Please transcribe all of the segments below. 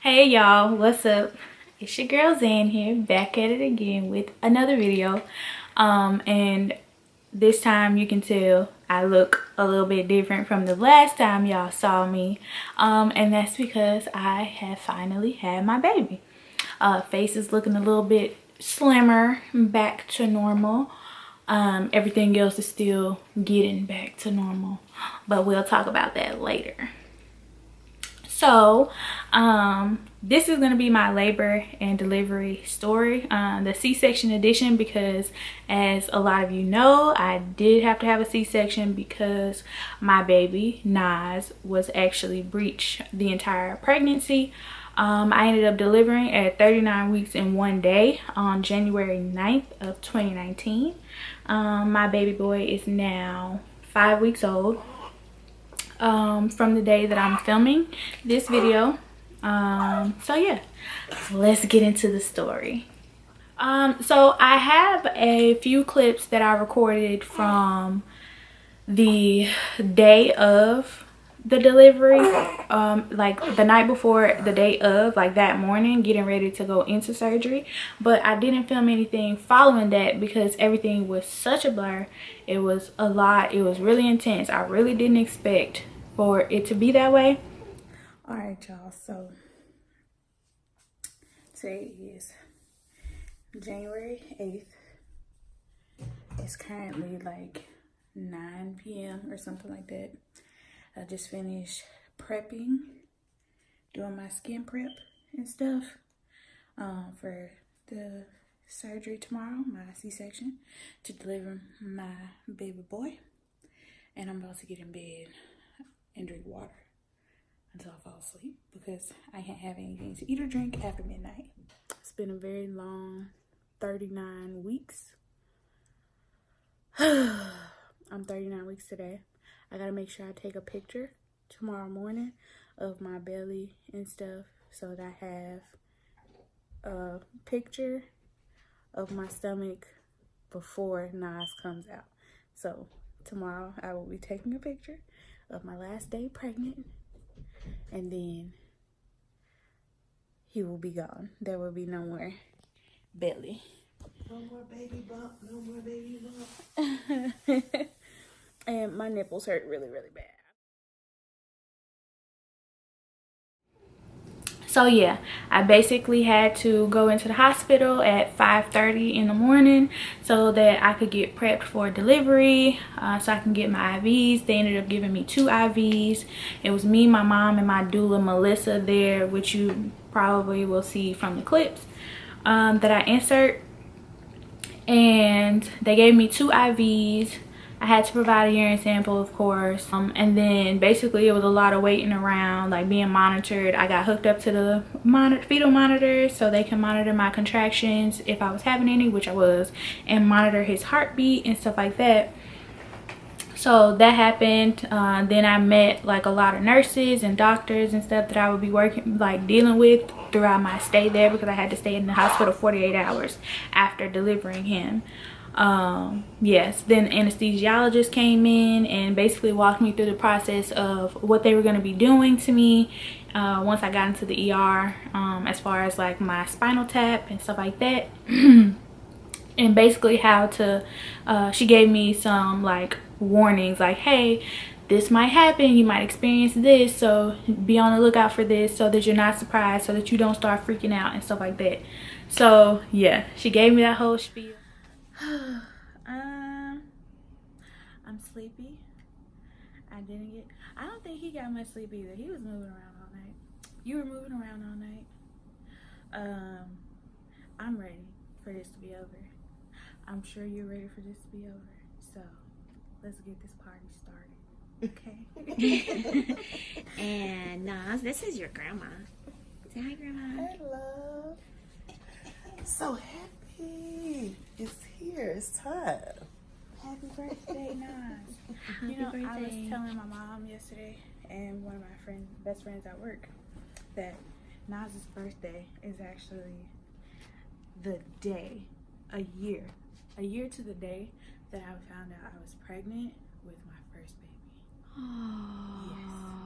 Hey y'all, what's up? It's your girl Zan here, back at it again with another video. And this time you can tell I look a little bit different from the last time y'all saw me. And that's because I have finally had my baby. Face is looking a little bit slimmer, back to normal. Everything else is still getting back to normal, but we'll talk about that later. So this is going to be my labor and delivery story, the C-section edition, because as a lot of you know, I did have to have a C-section because my baby Nas was actually breached the entire pregnancy. I ended up delivering at 39 weeks and 1 day on January 9th of 2019. My baby boy is now 5 weeks old. From the day that I'm filming this video. So yeah, let's get into the story. So I have a few clips that I recorded from the day of the delivery, like the night before, the day of, like that morning, getting ready to go into surgery. But I didn't film anything following that because everything was such a blur. It was a lot. It was really intense. I really didn't expect for it to be that way. All right, y'all, so today is January 8th. It's currently like 9 p.m. or something like that. I just finished prepping, doing my skin prep and stuff for the surgery tomorrow, my C-section, to deliver my baby boy. And I'm about to get in bed and drink water until I fall asleep because I can't have anything to eat or drink after midnight. It's been a very long 39 weeks. I'm 39 weeks today. I gotta make sure I take a picture tomorrow morning of my belly and stuff so that I have a picture of my stomach before Nas comes out. So tomorrow I will be taking a picture of my last day pregnant, and then he will be gone. There will be no more belly. No more baby bump, no more baby bump. And my nipples hurt really, really bad. So yeah, I basically had to go into the hospital at 5:30 in the morning so that I could get prepped for delivery, so I can get my IVs. They ended up giving me 2 IVs. It was me, my mom, and my doula Melissa there, which you probably will see from the clips that I insert. And they gave me 2 IVs. I had to provide a urine sample, of course, and then basically it was a lot of waiting around, like being monitored. I got hooked up to the fetal monitor so they can monitor my contractions if I was having any, which I was, and monitor his heartbeat and stuff like that. So that happened. Then I met like a lot of nurses and doctors and stuff that I would be dealing with throughout my stay there, because I had to stay in the hospital 48 hours after delivering him. Yes, then anesthesiologist came in and basically walked me through the process of what they were going to be doing to me once I got into the ER, as far as like my spinal tap and stuff like that. And basically how to she gave me some like warnings, like, hey, this might happen, you might experience this, so be on the lookout for this so that you're not surprised, so that you don't start freaking out and stuff like that. So yeah, she gave me that whole spiel. I'm sleepy. I don't think he got much sleep either. He was moving around all night. You were moving around all night. I'm ready for this to be over. I'm sure you're ready for this to be over. So let's get this party started. Okay. And Nas, this is your grandma. Say hi, Grandma. Hello. So happy. It's here. It's time. Happy birthday, Nas. Happy birthday. I was telling my mom yesterday and one of my best friends at work that Nas's birthday is actually the day, a year to the day that I found out I was pregnant with my first baby. Oh,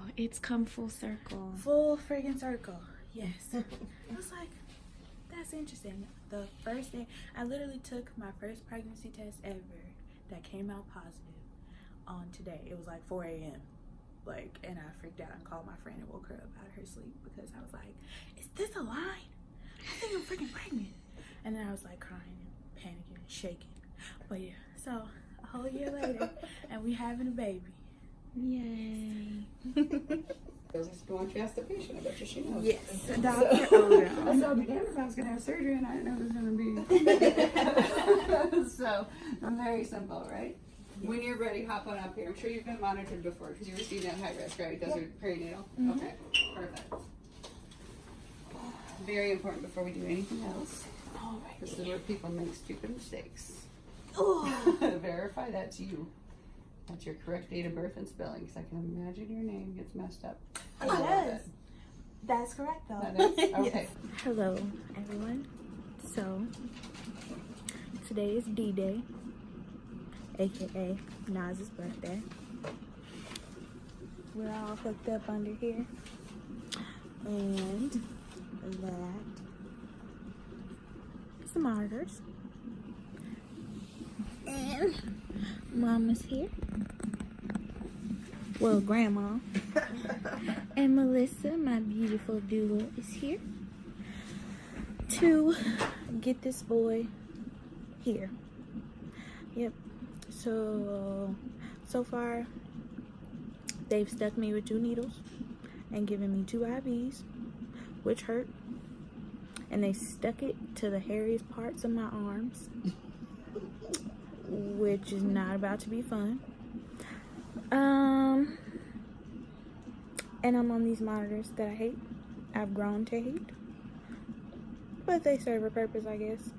yes. It's come full circle. Full friggin' circle. yes. I was like, that's interesting. The first day, I literally took my first pregnancy test ever that came out positive on today. It was like 4 a.m. Like, and I freaked out and called my friend and woke her up out of her sleep because I was like, is this a line? I think I'm freaking pregnant. And then I was like crying and panicking and shaking. But yeah, so a whole year later, and we having a baby. Yay. I want to ask the patient. I bet you she knows. Yes, Dr. Odom. I saw the if I was going to have surgery and I didn't know it was going to be. So, very simple, right? When you're ready, hop on up here. I'm sure you've been monitored before because you received that high risk, right? Those are perinatal. Okay, perfect. Very important before we do anything else. This is where people make stupid mistakes. Verify that's you. That's your correct date of birth and spelling, because I can imagine your name gets messed up. It does. That's correct though. That is? Okay. Hello everyone. So today is D-Day, aka Naz's birthday. We're all hooked up under here. And that is the monitors. And Mama's here. Well, Grandma. And Melissa, my beautiful doula, is here to get this boy here. Yep. So far, they've stuck me with 2 needles and given me 2 IVs, which hurt. And they stuck it to the hairiest parts of my arms, which is not about to be fun. And I'm on these monitors that I hate. I've grown to hate. But they serve a purpose, I guess.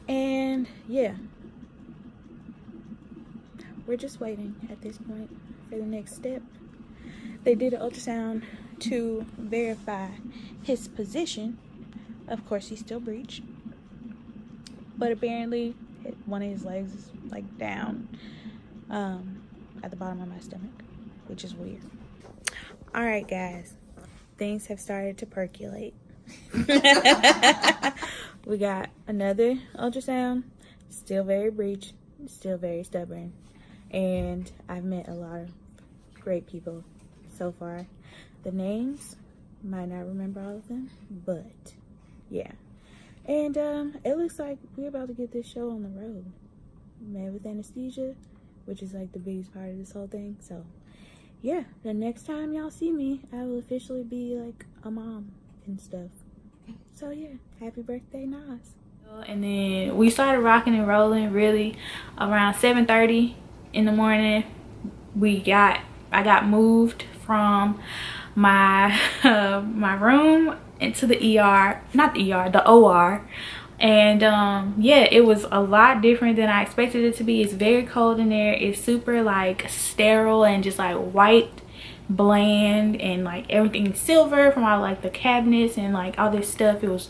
And yeah. We're just waiting at this point for the next step. They did an ultrasound to verify his position. Of course, he's still breech. But apparently, one of his legs is like down at the bottom of my stomach, which is weird. All right, guys, things have started to percolate. We got another ultrasound, still very breech, still very stubborn, and I've met a lot of great people so far. The names, might not remember all of them, but yeah. And it looks like we're about to get this show on the road. Man with anesthesia, which is like the biggest part of this whole thing. So yeah, the next time y'all see me, I will officially be like a mom and stuff. So yeah, happy birthday, Nas. And then we started rocking and rolling really around 7:30 in the morning. I got moved from my my room into the ER, not the ER, the OR. And yeah, it was a lot different than I expected it to be. It's very cold in there. It's super like sterile and just like white, bland, and like everything silver from all like the cabinets and like all this stuff. It was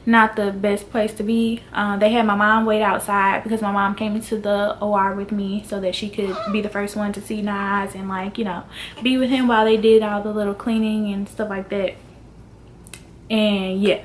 not the best place to be. They had my mom wait outside because my mom came into the OR with me so that she could be the first one to see Nas and like, you know, be with him while they did all the little cleaning and stuff like that. And yeah,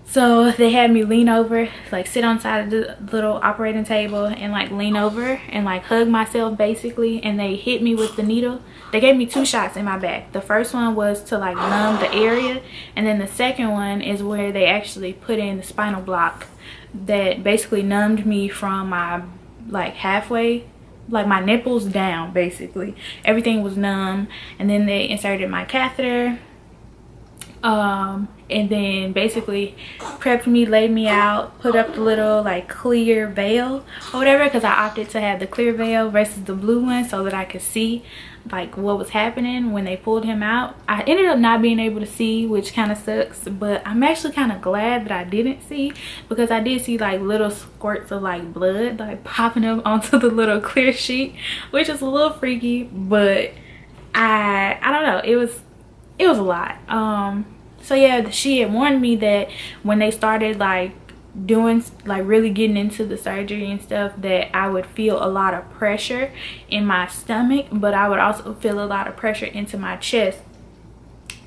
so they had me lean over, like sit on the side of the little operating table and like lean over and like hug myself basically. And they hit me with the needle. They gave me 2 shots in my back. The first one was to like numb the area, and then the second one is where they actually put in the spinal block that basically numbed me from my like halfway, like my nipples down basically. Everything was numb. And then they inserted my catheter, and then basically prepped me, laid me out, put up the little like clear veil or whatever, because I opted to have the clear veil versus the blue one so that I could see like what was happening when they pulled him out. I ended up not being able to see, which kind of sucks, but I'm actually kind of glad that I didn't see, because I did see like little squirts of like blood like popping up onto the little clear sheet, which is a little freaky. But I don't know, it was a lot. So yeah, she had warned me that when they started like doing like really getting into the surgery and stuff, that I would feel a lot of pressure in my stomach, but I would also feel a lot of pressure into my chest.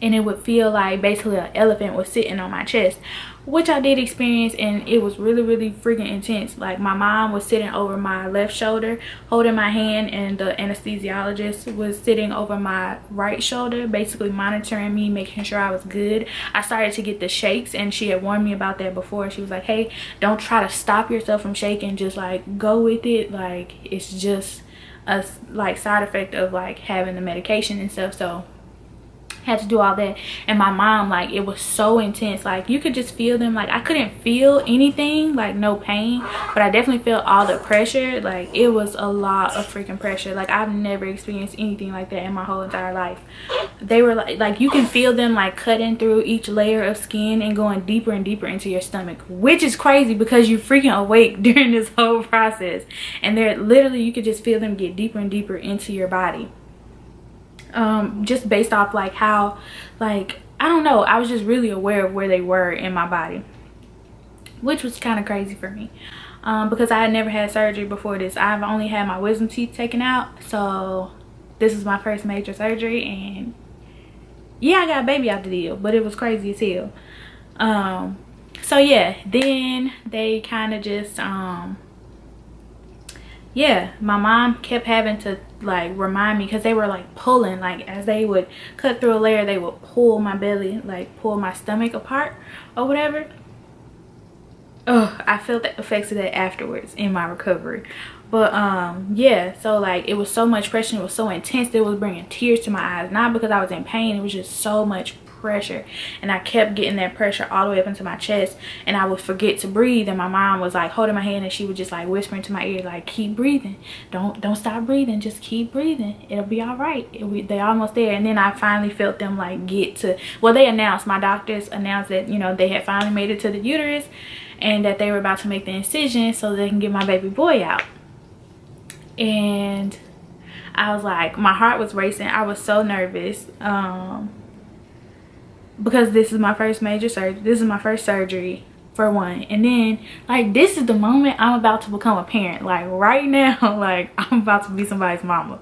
and it would feel like basically an elephant was sitting on my chest, which I did experience, and it was really freaking intense. Like my mom was sitting over my left shoulder holding my hand, and the anesthesiologist was sitting over my right shoulder basically monitoring me, making sure I was good. I started to get the shakes, and she had warned me about that before. She was like, hey, don't try to stop yourself from shaking, just like go with it, like it's just a like side effect of like having the medication and stuff. So had to do all that. And my mom, like, it was so intense, like you could just feel them. Like I couldn't feel anything, like no pain, but I definitely felt all the pressure. Like it was a lot of freaking pressure. Like I've never experienced anything like that in my whole entire life. They were like you can feel them like cutting through each layer of skin and going deeper and deeper into your stomach, which is crazy because you're freaking awake during this whole process, and they're literally, you could just feel them get deeper and deeper into your body. Just based off like how, like, I don't know, I was just really aware of where they were in my body, which was kind of crazy for me, because I had never had surgery before this. I've only had my wisdom teeth taken out, so this is my first major surgery. And yeah, I got a baby out the deal, but it was crazy as hell. So yeah, then they kind of just yeah, my mom kept having to like remind me, because they were like pulling, like as they would cut through a layer, they would pull my belly, like pull my stomach apart or whatever. Oh, I felt the effects of that afterwards in my recovery. But yeah, so like it was so much pressure, it was so intense that it was bringing tears to my eyes, not because I was in pain, it was just so much pressure. And I kept getting that pressure all the way up into my chest, and I would forget to breathe, and my mom was like holding my hand, and she would just like whisper into my ear like, keep breathing, don't stop breathing, just keep breathing, it'll be all right, they're almost there. And then I finally felt them like get to, well, they announced, my doctors announced that, you know, they had finally made it to the uterus, and that they were about to make the incision so they can get my baby boy out. And I was like, my heart was racing, I was so nervous, because this is my first major surgery, this is my first surgery for one. And then like this is the moment I'm about to become a parent, like right now. Like I'm about to be somebody's mama.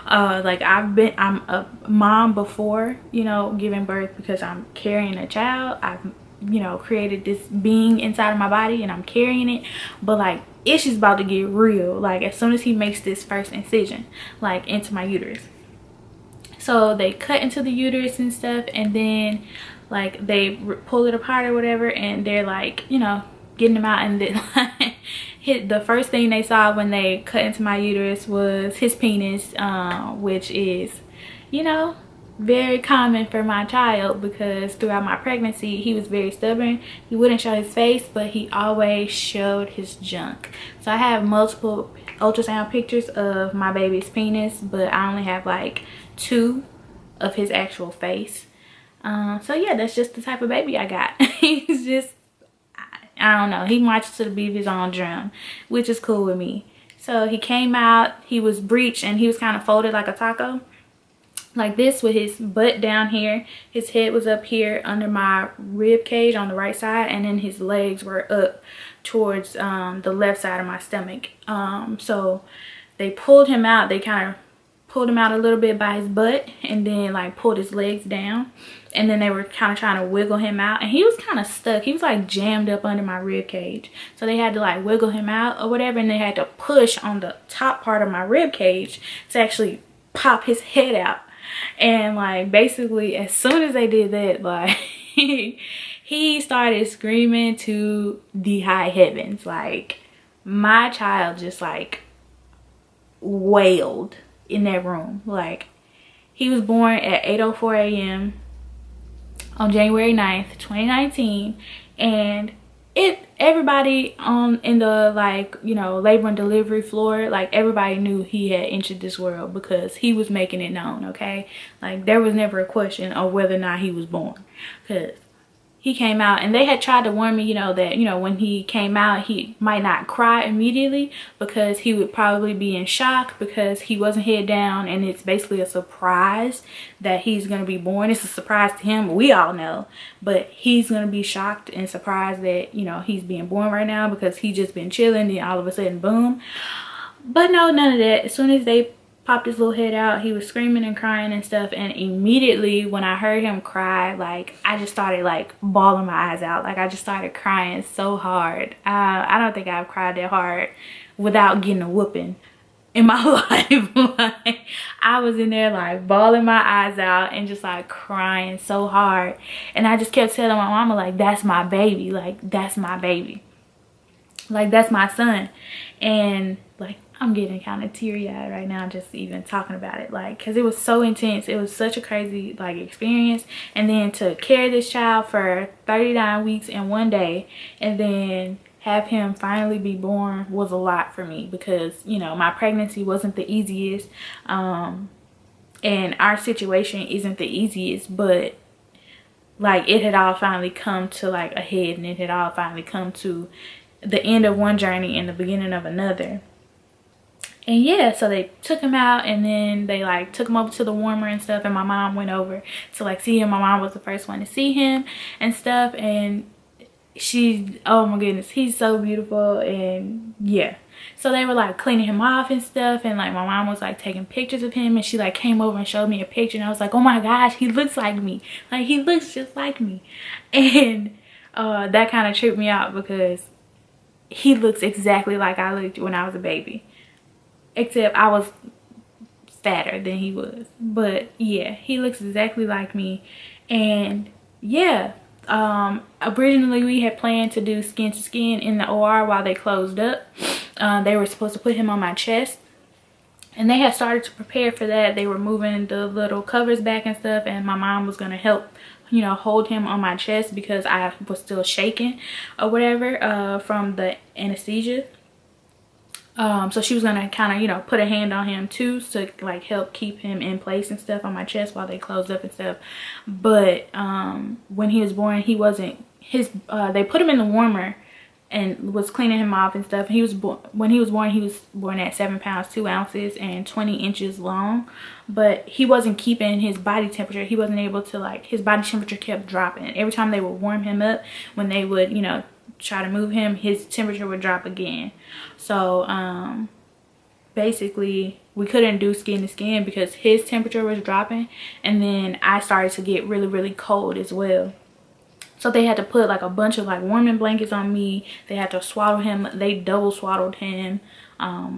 Like I'm a mom before, you know, giving birth, because I'm carrying a child. I've, you know, created this being inside of my body and I'm carrying it. But like it's just about to get real, like as soon as he makes this first incision like into my uterus. So they cut into the uterus and stuff, and then like they pull it apart or whatever, and they're like, you know, getting them out. And then the first thing they saw when they cut into my uterus was his penis, which is, you know, very common for my child, because throughout my pregnancy he was very stubborn. He wouldn't show his face, but he always showed his junk. So I have multiple ultrasound pictures of my baby's penis, but I only have like 2 of his actual face. So yeah, that's just the type of baby I got. He's just, I don't know, he marches to the beat of his own drum, which is cool with me. So he came out, he was breeched, and he was kind of folded like a taco, like this, with his butt down here. His head was up here under my rib cage on the right side, and then his legs were up towards the left side of my stomach. So they pulled him out, they kind of pulled him out a little bit by his butt, and then like pulled his legs down, and then they were kind of trying to wiggle him out, and he was kind of stuck. He was like jammed up under my rib cage, so they had to like wiggle him out or whatever, and they had to push on the top part of my rib cage to actually pop his head out. And like basically as soon as they did that, like he started screaming to the high heavens. Like my child just like wailed in that room. Like he was born at 8:04 a.m. on January 9th, 2019, and everybody in the, like, you know, labor and delivery floor, like everybody knew he had entered this world because he was making it known. Okay, like there was never a question of whether or not he was born, because he came out, and they had tried to warn me, you know, that, you know, when he came out he might not cry immediately because he would probably be in shock, because he wasn't head down, and it's basically a surprise that he's gonna be born. It's a surprise to him, we all know, but he's gonna be shocked and surprised that, you know, he's being born right now, because he just been chilling, then all of a sudden boom. But no, none of that. As soon as they popped his little head out. He was screaming and crying and stuff, and immediately when I heard him cry, like I just started like bawling my eyes out. Like I just started crying so hard. I don't think I've cried that hard without getting a whooping in my life. Like I was in there like bawling my eyes out and just like crying so hard, and I just kept telling my mama like, that's my baby, like that's my baby, like that's my son. And like I'm getting kind of teary-eyed right now just even talking about it, like because it was so intense. It was such a crazy like experience, and then to carry this child for 39 weeks in one day and then have him finally be born was a lot for me, because you know my pregnancy wasn't the easiest, and our situation isn't the easiest, but like it had all finally come to like a head, and it had all finally come to the end of one journey and the beginning of another. And yeah, so they took him out, and then they like took him over to the warmer and stuff, and my mom went over to like see him. My mom was the first one to see him and stuff, and she, oh my goodness, he's so beautiful. And yeah, so they were like cleaning him off and stuff, and like my mom was like taking pictures of him, and she like came over and showed me a picture, and I was like, oh my gosh, he looks like me, like he looks just like me. And that kind of tripped me out, because he looks exactly like I looked when I was a baby, except I was fatter than he was. But yeah, he looks exactly like me. And yeah, originally we had planned to do skin to skin in the OR while they closed up. They were supposed to put him on my chest, and they had started to prepare for that. They were moving the little covers back and stuff, and my mom was gonna help, you know, hold him on my chest because I was still shaking or whatever from the anesthesia. So she was gonna kind of, you know, put a hand on him too to like help keep him in place and stuff on my chest while they closed up and stuff. But when he was born, he wasn't his they put him in the warmer and was cleaning him off and stuff. He was when he was born at 7 pounds 2 ounces and 20 inches long, but he wasn't keeping his body temperature. He wasn't able to, like, his body temperature kept dropping every time they would warm him up. When they would, you know, try to move him, his temperature would drop again. So basically we couldn't do skin to skin because his temperature was dropping, and then I started to get really, really cold as well. So they had to put like a bunch of like warming blankets on me. They had to swaddle him. They double swaddled him,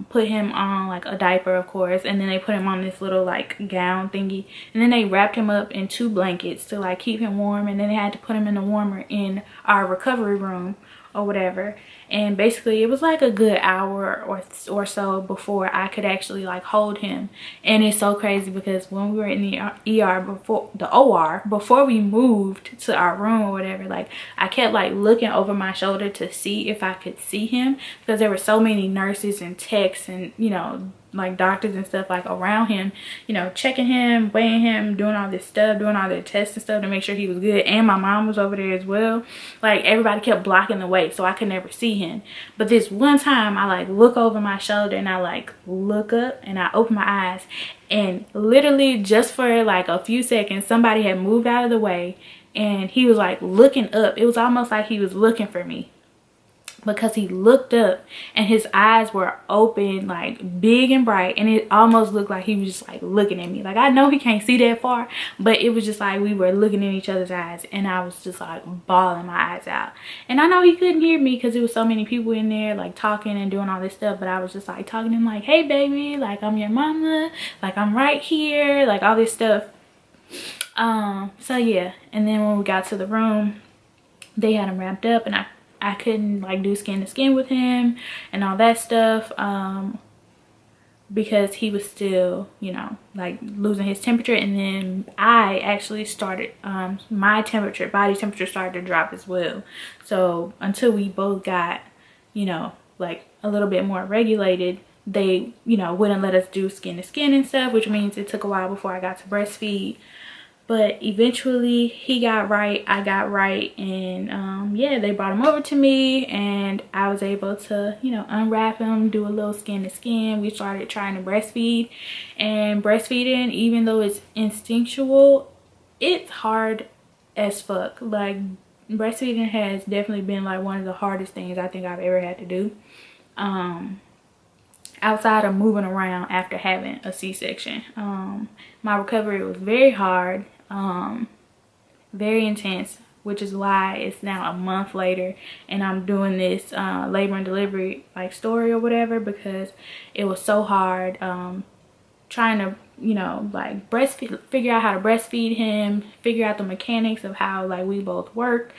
put him on like a diaper, of course, and then they put him on this little like gown thingy, and then they wrapped him up in 2 blankets to like keep him warm, and then they had to put him in the warmer in our recovery room or whatever. And basically it was like a good hour or so before I could actually like hold him. And it's so crazy because when we were in the ER before we moved to our room or whatever, like I kept like looking over my shoulder to see if I could see him, because there were so many nurses and techs and, you know, like doctors and stuff like around him, you know, checking him, weighing him, doing all this stuff, doing all their tests and stuff to make sure he was good. And my mom was over there as well. Like everybody kept blocking the way, so I could never see him. But this one time I like look over my shoulder and I like look up and I open my eyes, and literally just for like a few seconds somebody had moved out of the way and he was like looking up. It was almost like he was looking for me, because he looked up and his eyes were open, like big and bright, and it almost looked like he was just like looking at me. Like I know he can't see that far, but it was just like we were looking in each other's eyes, and I was just like bawling my eyes out. And I know he couldn't hear me because there was so many people in there like talking and doing all this stuff, but I was just like talking to him like, hey baby, like I'm your mama, like I'm right here, like all this stuff. So yeah, and then when we got to the room, they had him wrapped up, and I couldn't like do skin to skin with him and all that stuff, because he was still, you know, like losing his temperature. And then I actually started, my body temperature started to drop as well. So until we both got, you know, like a little bit more regulated, they, you know, wouldn't let us do skin to skin and stuff, which means it took a while before I got to breastfeed. But eventually he got right, I got right, and yeah, they brought him over to me, and I was able to, you know, unwrap him, do a little skin to skin. We started trying to breastfeed, and breastfeeding, even though it's instinctual, it's hard as fuck. Like breastfeeding has definitely been like one of the hardest things I think I've ever had to do. outside of moving around after having a C-section. My recovery was very hard, very intense, which is why it's now a month later and I'm doing this labor and delivery like story or whatever, because it was so hard trying to, you know, like breastfeed, figure out how to breastfeed him, figure out the mechanics of how like we both work,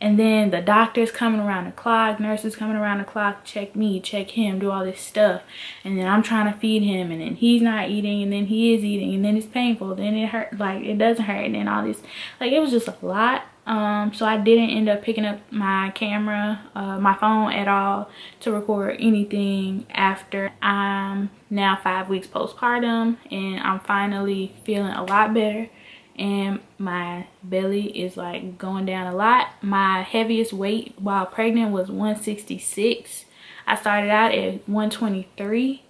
and then the doctors coming around the clock, nurses coming around the clock, check me, check him, do all this stuff. And then I'm trying to feed him, and then he's not eating, and then he is eating, and then it's painful, then it hurt, like it doesn't hurt, and then all this, like it was just a lot. So I didn't end up picking up my camera, my phone at all to record anything after. I'm now 5 weeks postpartum and I'm finally feeling a lot better, and my belly is like going down a lot. My heaviest weight while pregnant was 166. I started out at 123.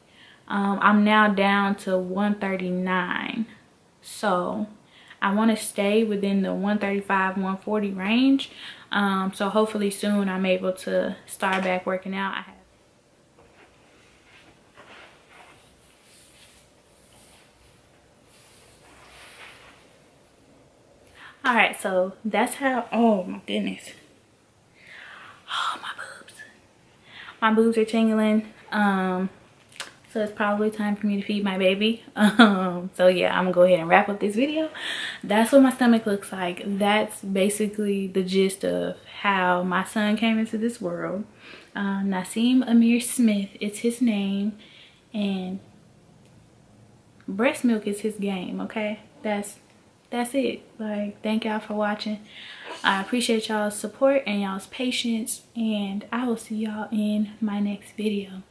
I'm now down to 139. So I want to stay within the 135, 140 range. So hopefully soon I'm able to start back working out. All right, so that's how, oh my goodness. Oh, my boobs are tingling. So it's probably time for me to feed my baby. So yeah, I'm gonna go ahead and wrap up this video. That's what my stomach looks like. That's basically the gist of how my son came into this world. Nasim Amir Smith is his name, and breast milk is his game. Okay, that's it. Like, thank y'all for watching. I appreciate y'all's support and y'all's patience, and I will see y'all in my next video.